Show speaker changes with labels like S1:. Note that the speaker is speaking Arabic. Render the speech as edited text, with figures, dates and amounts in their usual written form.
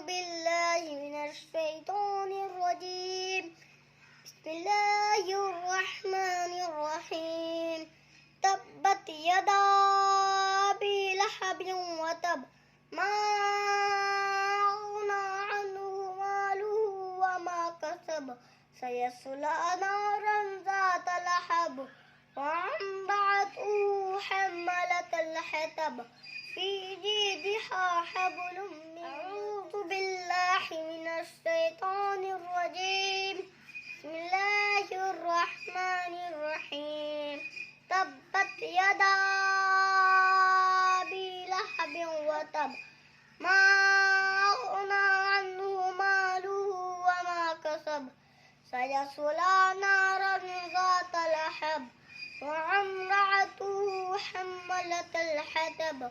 S1: بالله من الشيطان الرجيم. بسم الله الرحمن الرحيم. تبت يدا أبي لهب وتب ما أغنى عنه ماله وما كسب سيصلى نارا ذات لهب وامرأته حمالة الحطب في جيدها حبل من أعوذ بالله من الشيطان الرجيم. بسم الله الرحمن الرحيم. تبت يدا أبي لهب وتب ما أغنى عنه ماله وما كسب سيصلى نارا ذات لهب وامرأته حمالة الحطب